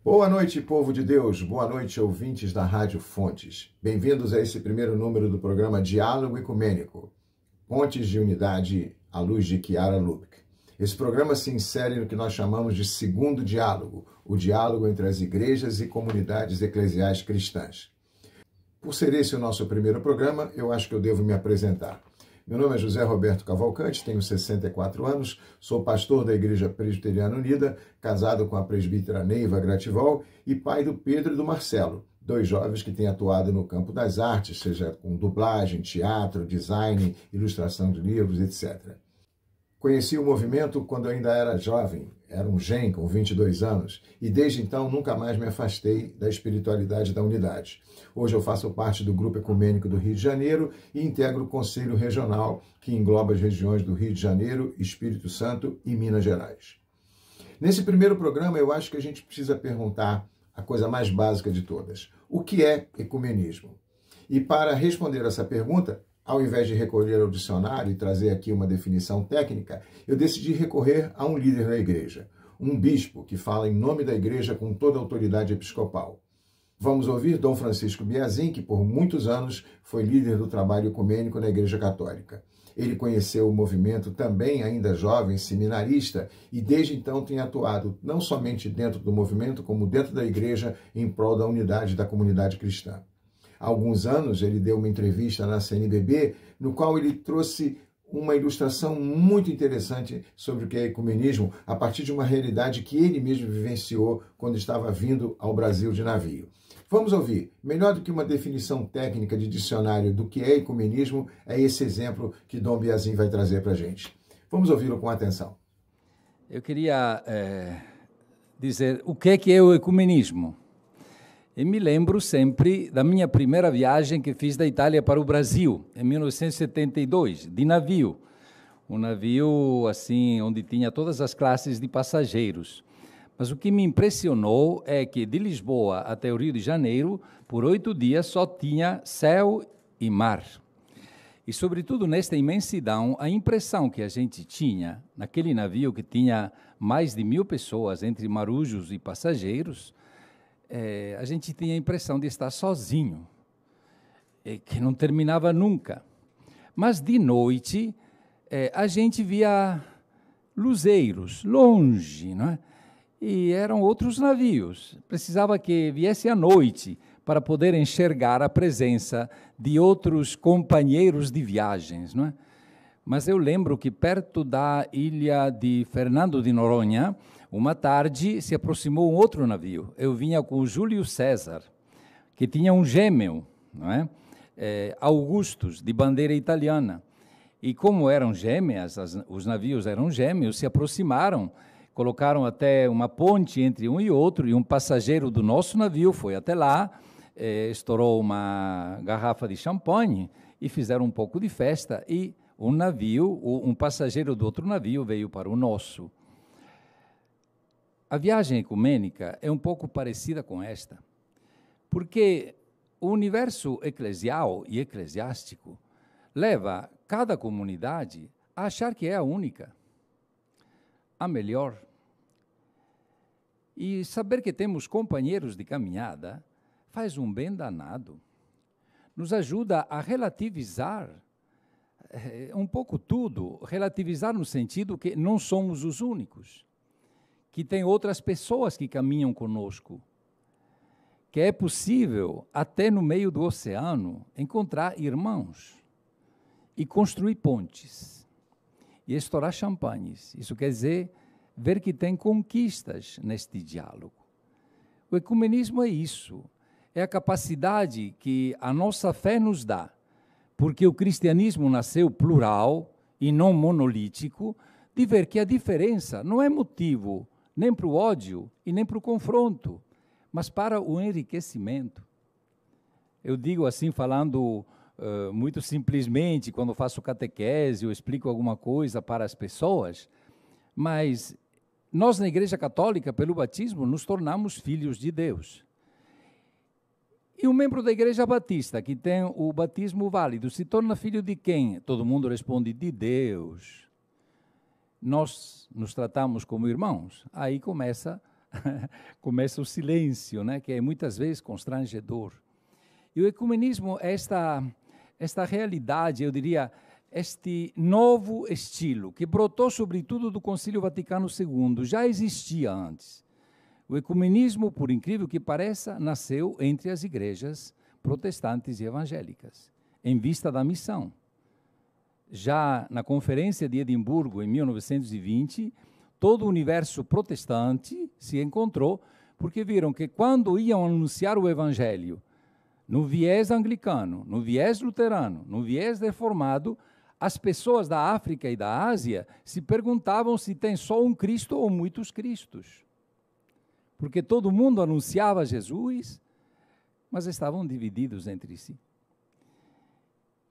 Boa noite, povo de Deus. Boa noite, ouvintes da Rádio Fontes. Bem-vindos a esse primeiro número do programa Diálogo Ecumênico, Pontes de Unidade à luz de Chiara Lubich. Esse programa se insere no que nós chamamos de segundo diálogo, o diálogo entre as igrejas e comunidades eclesiais cristãs. Por ser esse o nosso primeiro programa, eu acho que eu devo me apresentar. Meu nome é José Roberto Cavalcante, tenho 64 anos, sou pastor da Igreja Presbiteriana Unida, casado com a presbítera Neiva Grativol e pai do Pedro e do Marcelo, dois jovens que têm atuado no campo das artes, seja com dublagem, teatro, design, ilustração de livros, etc. Conheci o movimento quando ainda era jovem, era um gen com 22 anos, e desde então nunca mais me afastei da espiritualidade da unidade. Hoje eu faço parte do Grupo Ecumênico do Rio de Janeiro e integro o Conselho Regional, que engloba as regiões do Rio de Janeiro, Espírito Santo e Minas Gerais. Nesse primeiro programa, eu acho que a gente precisa perguntar a coisa mais básica de todas. O que é ecumenismo? E para responder essa pergunta, ao invés de recorrer ao dicionário e trazer aqui uma definição técnica, eu decidi recorrer a um líder da igreja, um bispo que fala em nome da igreja com toda a autoridade episcopal. Vamos ouvir Dom Francisco Biazin, que por muitos anos foi líder do trabalho ecumênico na Igreja Católica. Ele conheceu o movimento também ainda jovem, seminarista, e desde então tem atuado não somente dentro do movimento, como dentro da igreja em prol da unidade da comunidade cristã. Há alguns anos ele deu uma entrevista na CNBB, no qual ele trouxe uma ilustração muito interessante sobre o que é ecumenismo, a partir de uma realidade que ele mesmo vivenciou quando estava vindo ao Brasil de navio. Vamos ouvir. Melhor do que uma definição técnica de dicionário do que é ecumenismo, é esse exemplo que Dom Biazin vai trazer para a gente. Vamos ouvi-lo com atenção. Eu queria dizer o que é o ecumenismo. E me lembro sempre da minha primeira viagem que fiz da Itália para o Brasil, em 1972, de navio. Um navio assim, onde tinha todas as classes de passageiros. Mas o que me impressionou é que de Lisboa até o Rio de Janeiro, por 8 dias, só tinha céu e mar. E, sobretudo, nesta imensidão, a impressão que a gente tinha, naquele navio que tinha mais de 1.000 pessoas, entre marujos e passageiros, a gente tinha a impressão de estar sozinho, que não terminava nunca. Mas, de noite, a gente via luzeiros, longe, não é? E eram outros navios. Precisava que viesse à noite para poder enxergar a presença de outros companheiros de viagens, não é? Mas eu lembro que perto da ilha de Fernando de Noronha, uma tarde se aproximou um outro navio. Eu vinha com o Júlio César, que tinha um gêmeo, não é? Augustus, de bandeira italiana. E como eram gêmeas, os navios eram gêmeos, se aproximaram, colocaram até uma ponte entre um e outro, e um passageiro do nosso navio foi até lá, estourou uma garrafa de champanhe e fizeram um pouco de festa, e um passageiro do outro navio veio para o nosso. A viagem ecumênica é um pouco parecida com esta, porque o universo eclesial e eclesiástico leva cada comunidade a achar que é a única, a melhor. E saber que temos companheiros de caminhada faz um bem danado. Nos ajuda a relativizar um pouco tudo, relativizar no sentido que não somos os únicos, que tem outras pessoas que caminham conosco, que é possível, até no meio do oceano, encontrar irmãos e construir pontes e estourar champanhes. Isso quer dizer ver que tem conquistas neste diálogo. O ecumenismo é isso, é a capacidade que a nossa fé nos dá, porque o cristianismo nasceu plural e não monolítico, de ver que a diferença não é motivo nem para o ódio e nem para o confronto, mas para o enriquecimento. Eu digo assim, falando muito simplesmente, quando faço catequese, eu explico alguma coisa para as pessoas, mas nós na Igreja Católica, pelo batismo, nos tornamos filhos de Deus. E um membro da Igreja Batista, que tem o batismo válido, se torna filho de quem? Todo mundo responde, de Deus. Nós nos tratamos como irmãos. Aí começa começa o silêncio, né? Que é muitas vezes constrangedor. E o ecumenismo é esta realidade, eu diria, este novo estilo, que brotou sobretudo do Concílio Vaticano II, já existia antes. O ecumenismo, por incrível que pareça, nasceu entre as igrejas protestantes e evangélicas, em vista da missão. Já na Conferência de Edimburgo, em 1920, todo o universo protestante se encontrou, porque viram que quando iam anunciar o evangelho, no viés anglicano, no viés luterano, no viés reformado, as pessoas da África e da Ásia se perguntavam se tem só um Cristo ou muitos Cristos. Porque todo mundo anunciava Jesus, mas estavam divididos entre si.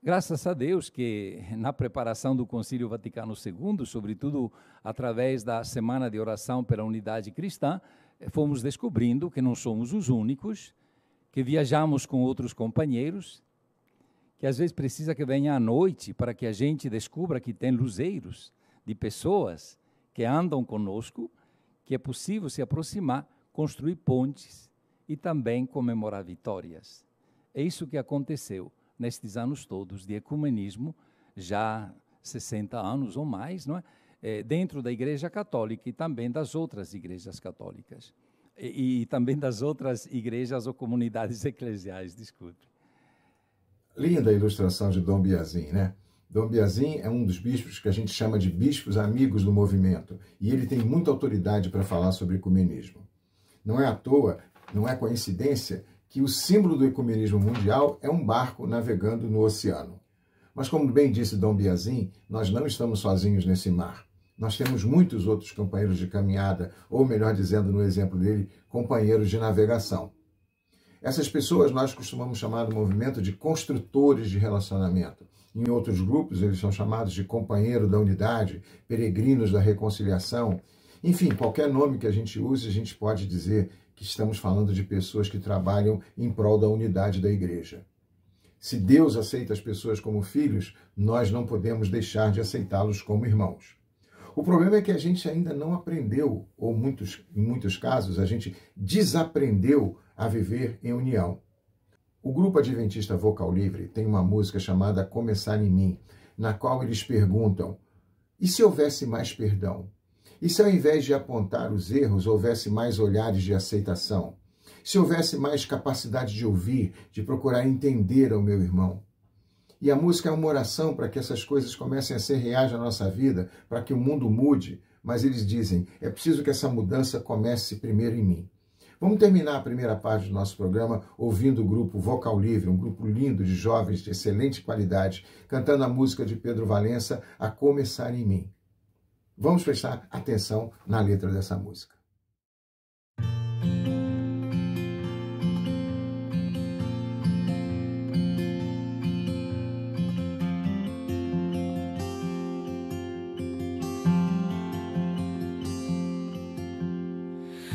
Graças a Deus que na preparação do Concílio Vaticano II, sobretudo através da Semana de Oração pela Unidade Cristã, fomos descobrindo que não somos os únicos, que viajamos com outros companheiros, que às vezes precisa que venha à noite para que a gente descubra que tem luzeiros de pessoas que andam conosco, que é possível se aproximar, construir pontes e também comemorar vitórias. É isso que aconteceu nestes anos todos de ecumenismo, já 60 anos ou mais, não é? Dentro da Igreja Católica e também das outras igrejas católicas. E também das outras igrejas ou comunidades eclesiais, desculpe. Linda a ilustração de Dom Biazin, né? Dom Biazin é um dos bispos que a gente chama de bispos amigos do movimento, e ele tem muita autoridade para falar sobre ecumenismo. Não é à toa, não é coincidência, que o símbolo do ecumenismo mundial é um barco navegando no oceano. Mas, como bem disse Dom Biazin, nós não estamos sozinhos nesse mar. Nós temos muitos outros companheiros de caminhada, ou melhor dizendo, no exemplo dele, companheiros de navegação. Essas pessoas nós costumamos chamar no movimento de construtores de relacionamento. Em outros grupos, eles são chamados de companheiro da unidade, peregrinos da reconciliação. Enfim, qualquer nome que a gente use, a gente pode dizer que estamos falando de pessoas que trabalham em prol da unidade da igreja. Se Deus aceita as pessoas como filhos, nós não podemos deixar de aceitá-los como irmãos. O problema é que a gente ainda não aprendeu, ou em muitos casos, a gente desaprendeu a viver em união. O grupo adventista Vocal Livre tem uma música chamada Começar em Mim, na qual eles perguntam: e se houvesse mais perdão? E se ao invés de apontar os erros, houvesse mais olhares de aceitação? Se houvesse mais capacidade de ouvir, de procurar entender ao meu irmão? E a música é uma oração para que essas coisas comecem a ser reais na nossa vida, para que o mundo mude, mas eles dizem, é preciso que essa mudança comece primeiro em mim. Vamos terminar a primeira parte do nosso programa ouvindo o grupo Vocal Livre, um grupo lindo de jovens de excelente qualidade, cantando a música de Pedro Valença, A Começar em Mim. Vamos prestar atenção na letra dessa música.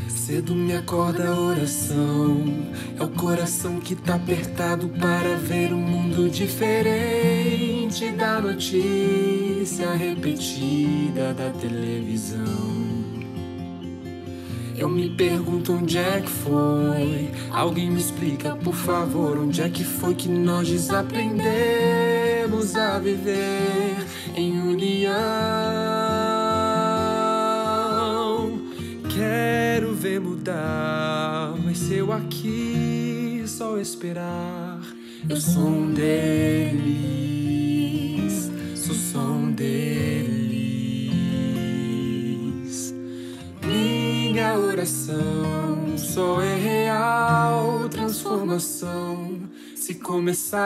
Cedo me acorda a oração, é o coração que tá apertado para ver um mundo diferente da notícia repetida da televisão. Eu me pergunto onde é que foi, alguém me explica por favor, onde é que foi que nós desaprendemos a viver em união. Quero ver mudar, mas se eu aqui só esperar, eu sou um deles, sou um deles. Minha oração só é real transformação se começar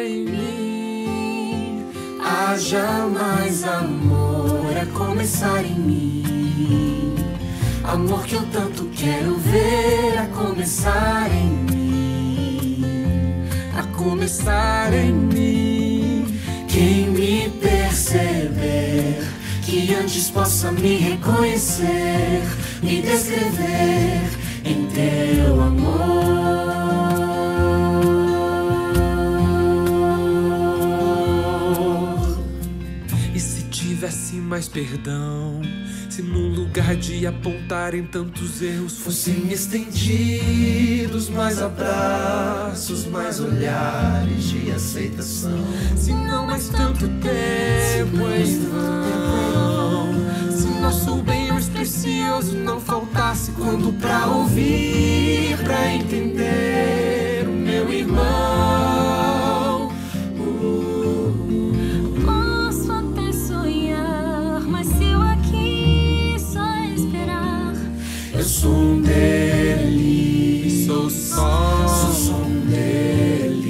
em mim. Haja mais amor a começar em mim, amor que eu tanto quero ver a começar em mim, a começar em mim. Quem me perceber, que antes possa me reconhecer, me descrever em teu amor. tivesse mais perdão, se num lugar de apontarem tantos erros fossem estendidos mais abraços, mais olhares de aceitação, se não mais tanto tempo em vão, se nosso bem mais precioso não faltasse quando pra ouvir, pra entender o meu irmão. Posso até sonhar, mas se eu aqui só esperar, eu sou um deles, sou um deles.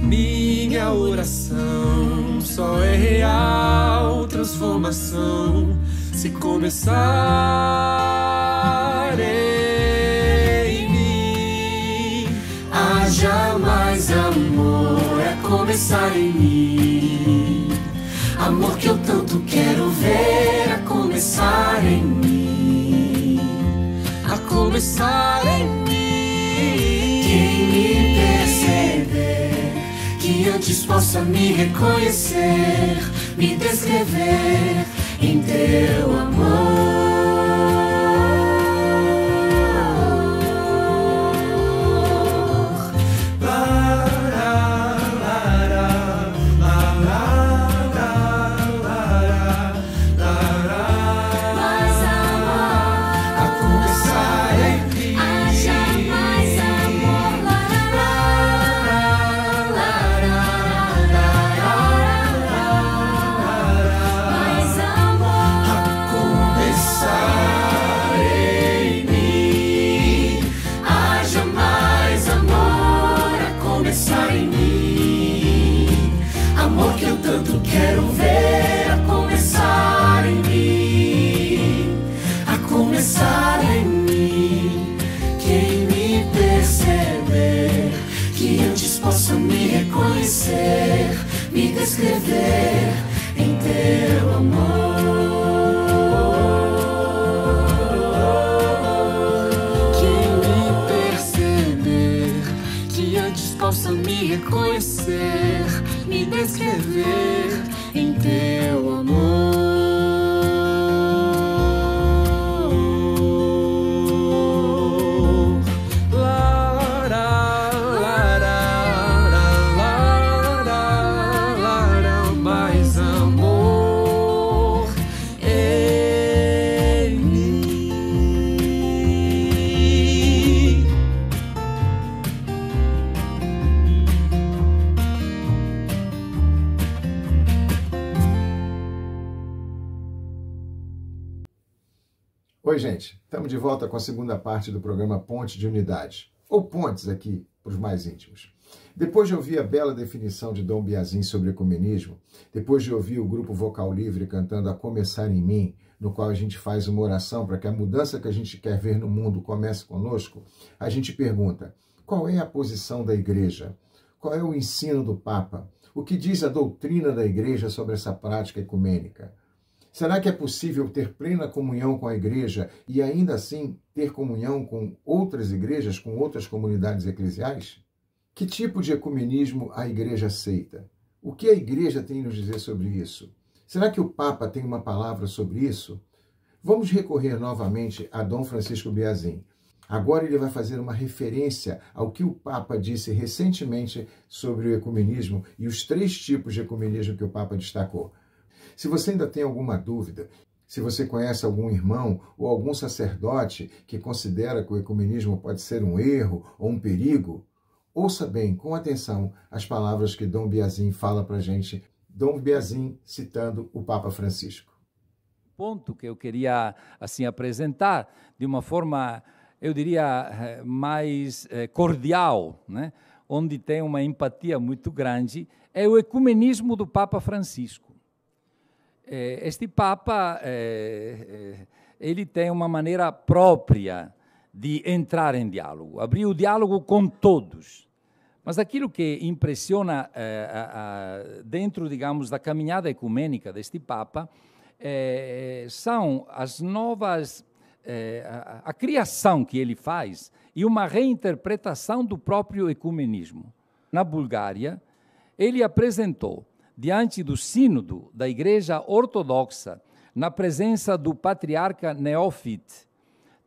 Minha oração só é real transformação se começar em mim. Haja mais amor, é começar em mim. Amor que eu tanto quero ver, a começar em mim. A começar em mim. Quem me perceber, que antes possa me reconhecer, me descrever em teu amor. Quero ver a começar em mim, a começar em mim. Quem me perceber, que antes possa me reconhecer, me descrever em teu amor. Quem me perceber, que antes possa me reconhecer, me descrever em teu amor. Mais amor em mim. Oi, gente. Estamos de volta com a segunda parte do programa Ponte de Unidade, ou Pontes aqui, para os mais íntimos. Depois de ouvir a bela definição de Dom Biazin sobre ecumenismo, depois de ouvir o grupo Vocal Livre cantando A Começar em Mim, no qual a gente faz uma oração para que a mudança que a gente quer ver no mundo comece conosco, a gente pergunta: qual é a posição da Igreja? Qual é o ensino do Papa? O que diz a doutrina da Igreja sobre essa prática ecumênica? Será que é possível ter plena comunhão com a Igreja e ainda assim ter comunhão com outras igrejas, com outras comunidades eclesiais? Que tipo de ecumenismo a Igreja aceita? O que a Igreja tem a nos dizer sobre isso? Será que o Papa tem uma palavra sobre isso? Vamos recorrer novamente a Dom Francisco Biazin. Agora ele vai fazer uma referência ao que o Papa disse recentemente sobre o ecumenismo e os 3 tipos de ecumenismo que o Papa destacou. Se você ainda tem alguma dúvida, se você conhece algum irmão ou algum sacerdote que considera que o ecumenismo pode ser um erro ou um perigo, ouça bem, com atenção, as palavras que Dom Biazin fala para a gente. Dom Biazin citando o Papa Francisco. Ponto que eu queria assim apresentar de uma forma, eu diria, mais cordial, né? Onde tem uma empatia muito grande, é o ecumenismo do Papa Francisco. Este Papa, ele tem uma maneira própria de entrar em diálogo, abrir o diálogo com todos. Mas aquilo que impressiona dentro, digamos, da caminhada ecumênica deste Papa são as novas, a criação que ele faz e uma reinterpretação do próprio ecumenismo. Na Bulgária, ele apresentou diante do sínodo da Igreja Ortodoxa, na presença do patriarca Neófite,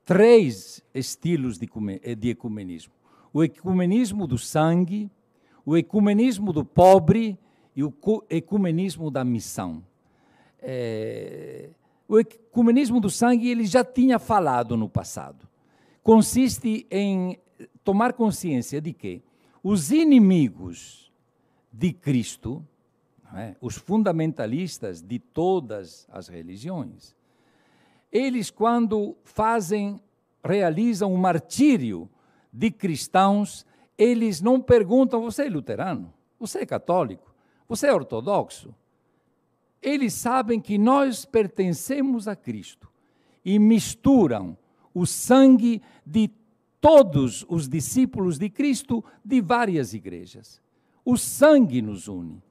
3 estilos de ecumenismo. O ecumenismo do sangue, o ecumenismo do pobre e o ecumenismo da missão. O ecumenismo do sangue ele já tinha falado no passado. Consiste em tomar consciência de que os inimigos de Cristo, os fundamentalistas de todas as religiões, eles, quando realizam o martírio de cristãos, eles não perguntam: você é luterano? Você é católico? Você é ortodoxo? Eles sabem que nós pertencemos a Cristo e misturam o sangue de todos os discípulos de Cristo de várias igrejas. O sangue nos une.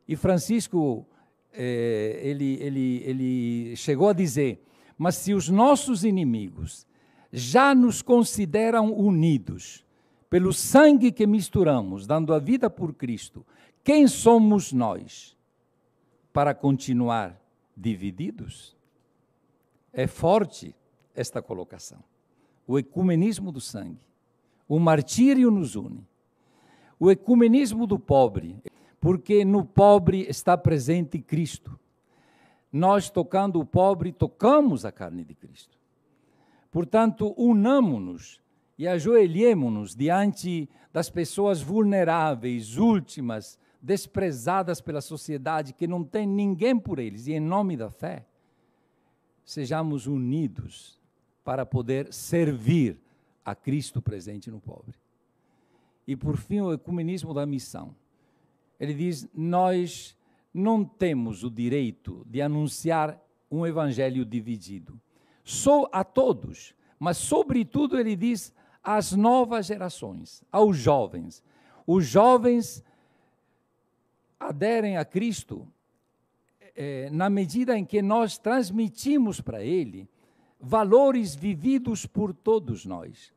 E Francisco, ele chegou a dizer: mas se os nossos inimigos já nos consideram unidos pelo sangue que misturamos, dando a vida por Cristo, quem somos nós para continuar divididos? É forte esta colocação. O ecumenismo do sangue. O martírio nos une. O ecumenismo do pobre, porque no pobre está presente Cristo. Nós, tocando o pobre, tocamos a carne de Cristo. Portanto, unamo-nos e ajoelhemo-nos diante das pessoas vulneráveis, últimas, desprezadas pela sociedade, que não tem ninguém por eles, e em nome da fé, sejamos unidos para poder servir a Cristo presente no pobre. E, por fim, o ecumenismo da missão. Ele diz: nós não temos o direito de anunciar um evangelho dividido. Só a todos, mas, sobretudo, ele diz às novas gerações, aos jovens. Os jovens aderem a Cristo na medida em que nós transmitimos para ele valores vividos por todos nós.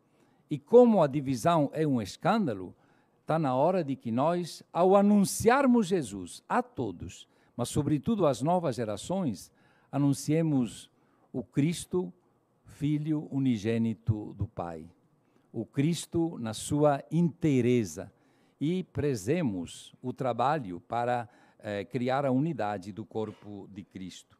E como a divisão é um escândalo, está na hora de que nós, ao anunciarmos Jesus a todos, mas sobretudo às novas gerações, anunciemos o Cristo, Filho unigênito do Pai. O Cristo na sua inteireza. E prezemos o trabalho para criar a unidade do corpo de Cristo.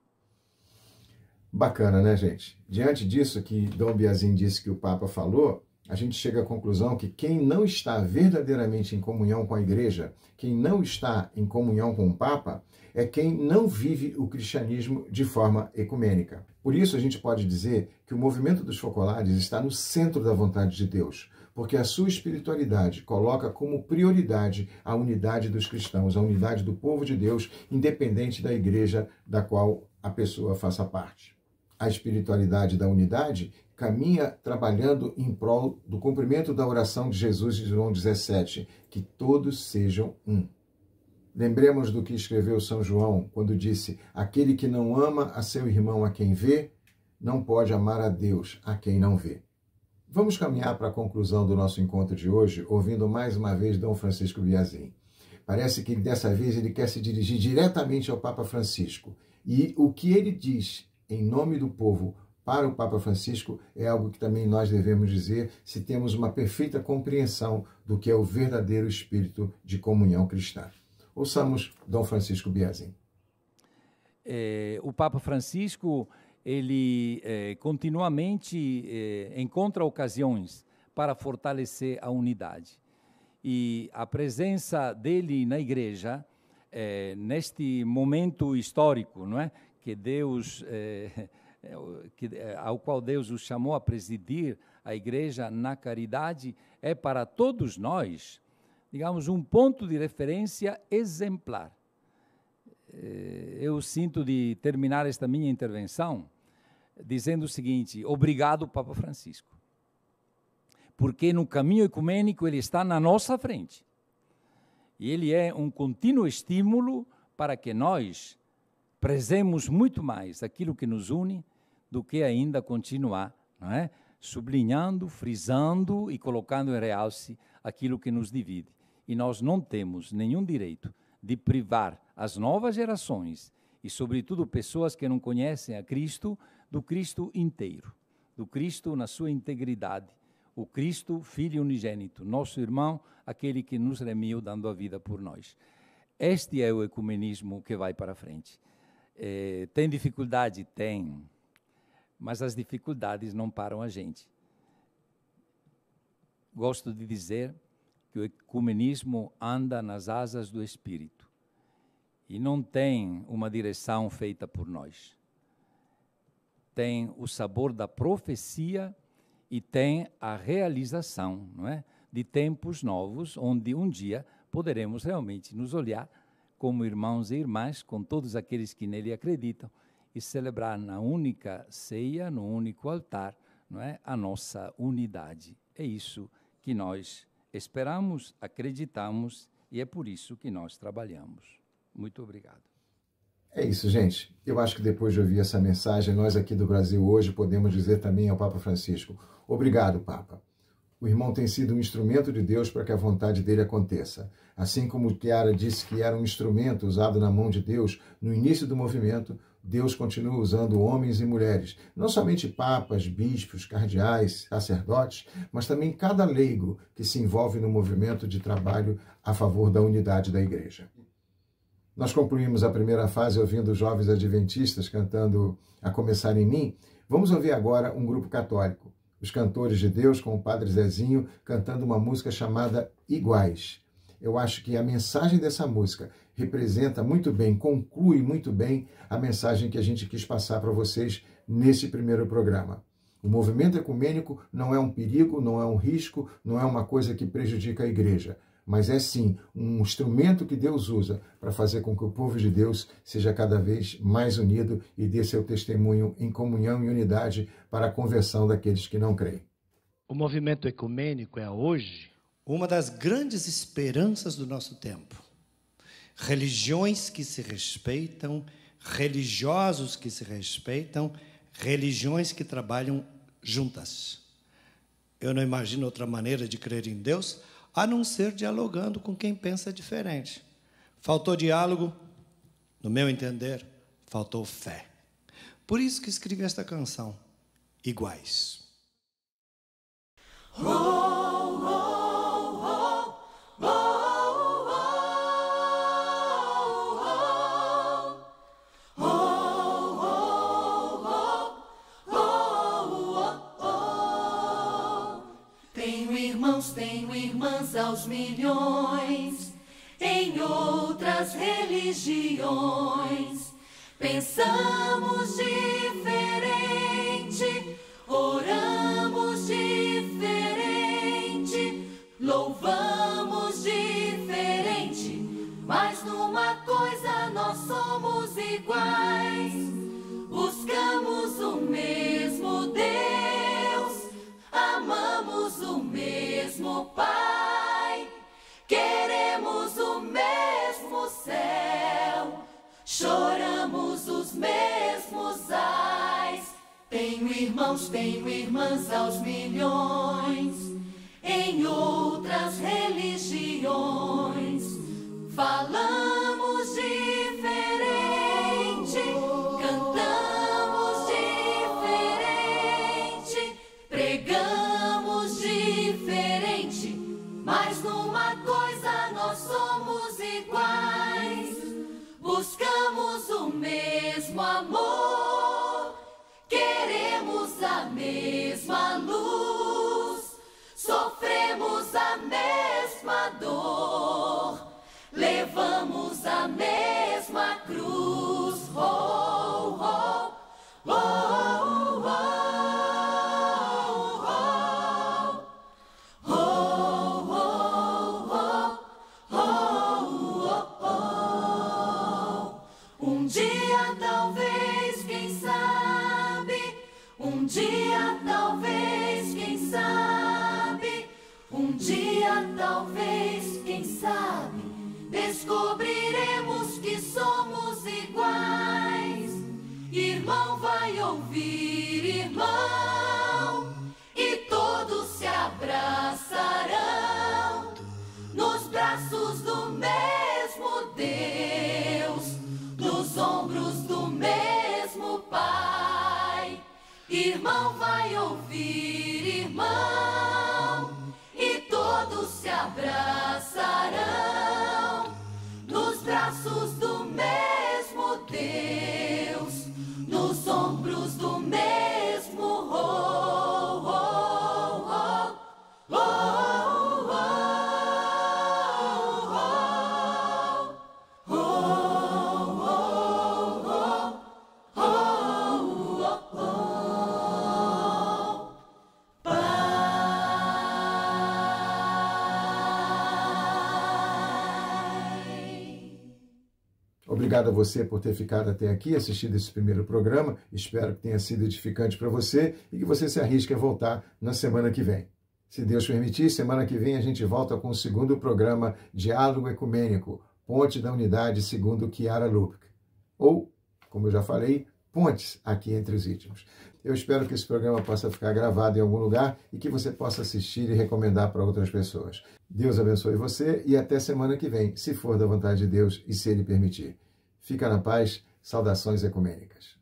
Bacana, né, gente? Diante disso que Dom Biazin disse que o Papa falou, a gente chega à conclusão que quem não está verdadeiramente em comunhão com a Igreja, quem não está em comunhão com o Papa, é quem não vive o cristianismo de forma ecumênica. Por isso a gente pode dizer que o movimento dos focolares está no centro da vontade de Deus, porque a sua espiritualidade coloca como prioridade a unidade dos cristãos, a unidade do povo de Deus, independente da igreja da qual a pessoa faça parte. A espiritualidade da unidade caminha trabalhando em prol do cumprimento da oração de Jesus de João 17, que todos sejam um. Lembremos do que escreveu São João, quando disse: aquele que não ama a seu irmão a quem vê, não pode amar a Deus a quem não vê. Vamos caminhar para a conclusão do nosso encontro de hoje, ouvindo mais uma vez Dom Francisco Biazin. Parece que dessa vez ele quer se dirigir diretamente ao Papa Francisco. E o que ele diz em nome do povo para o Papa Francisco é algo que também nós devemos dizer se temos uma perfeita compreensão do que é o verdadeiro espírito de comunhão cristã. Ouçamos Dom Francisco Biazin. O Papa Francisco, ele continuamente encontra ocasiões para fortalecer a unidade. E a presença dele na igreja, neste momento histórico, não é? Que Deus, ao qual Deus o chamou a presidir a igreja na caridade, é para todos nós, digamos, um ponto de referência exemplar. Eu sinto de terminar esta minha intervenção dizendo o seguinte: obrigado, Papa Francisco, porque no caminho ecumênico ele está na nossa frente. E ele é um contínuo estímulo para que nós prezemos muito mais aquilo que nos une do que ainda continuar, não é? Sublinhando, frisando e colocando em realce aquilo que nos divide. E nós não temos nenhum direito de privar as novas gerações e, sobretudo, pessoas que não conhecem a Cristo, do Cristo inteiro, do Cristo na sua integridade, o Cristo, Filho unigênito, nosso irmão, aquele que nos remiu dando a vida por nós. Este é o ecumenismo que vai para frente. Tem dificuldade? Tem, mas as dificuldades não param a gente. Gosto de dizer que o ecumenismo anda nas asas do Espírito e não tem uma direção feita por nós. Tem o sabor da profecia e tem a realização, não é? De tempos novos, onde um dia poderemos realmente nos olhar como irmãos e irmãs, com todos aqueles que nele acreditam, e celebrar na única ceia, no único altar, não é? A nossa unidade. É isso que nós esperamos, acreditamos e é por isso que nós trabalhamos. Muito obrigado. É isso, gente. Eu acho que depois de ouvir essa mensagem, nós aqui do Brasil hoje podemos dizer também ao Papa Francisco: obrigado, Papa. O irmão tem sido um instrumento de Deus para que a vontade dele aconteça. Assim como Chiara disse que era um instrumento usado na mão de Deus no início do movimento, Deus continua usando homens e mulheres, não somente papas, bispos, cardeais, sacerdotes, mas também cada leigo que se envolve no movimento de trabalho a favor da unidade da Igreja. Nós concluímos a primeira fase ouvindo os jovens adventistas cantando A Começar em Mim. Vamos ouvir agora um grupo católico, os Cantores de Deus, com o Padre Zezinho, cantando uma música chamada Iguais. Eu acho que a mensagem dessa música representa muito bem, conclui muito bem a mensagem que a gente quis passar para vocês nesse primeiro programa. O movimento ecumênico não é um perigo, não é um risco, não é uma coisa que prejudica a Igreja, mas é sim um instrumento que Deus usa para fazer com que o povo de Deus seja cada vez mais unido e dê seu testemunho em comunhão e unidade para a conversão daqueles que não creem. O movimento ecumênico é hoje uma das grandes esperanças do nosso tempo. Religiões que se respeitam, religiosos que se respeitam, religiões que trabalham juntas. Eu não imagino outra maneira de crer em Deus a não ser dialogando com quem pensa diferente. Faltou diálogo, no meu entender, faltou fé. Por isso que escrevi esta canção, Iguais. Tenho irmãs aos milhões, em outras religiões. Pensamos diferente, oramos diferente, louvamos diferente, mas numa coisa nós somos iguais. Buscamos o mesmo Deus, amamos o mesmo Pai, queremos o mesmo céu, choramos os mesmos ais. Tenho irmãs aos milhões, em outras religiões. Falamos diferente, cantamos diferente, pregamos diferente, mas numa coisa nós somos iguais. Buscamos o mesmo amor, queremos a mesma luz, sofremos a mesma dor, levamos a mesma cruz. Oh, oh, oh, oh, oh, oh, oh, oh. Um dia talvez, quem sabe, um dia talvez, quem sabe, um dia talvez, quem sabe, descobriremos que somos iguais. Irmão vai ouvir irmão, e todos se abraçarão nos braços do mesmo Deus. irmão vai ouvir, irmão, e todos se abraçarão nos braços do mesmo Deus, nos ombros do mesmo Obrigado a você por ter ficado até aqui, assistido esse primeiro programa. Espero que tenha sido edificante para você e que você se arrisque a voltar na semana que vem. Se Deus permitir, semana que vem a gente volta com o segundo programa Diálogo Ecumênico, Ponte da Unidade segundo Chiara Lubich. Ou, como eu já falei, pontes aqui entre os íntimos. Eu espero que esse programa possa ficar gravado em algum lugar e que você possa assistir e recomendar para outras pessoas. Deus abençoe você e até semana que vem, se for da vontade de Deus e se Ele permitir. Fica na paz, saudações ecumênicas.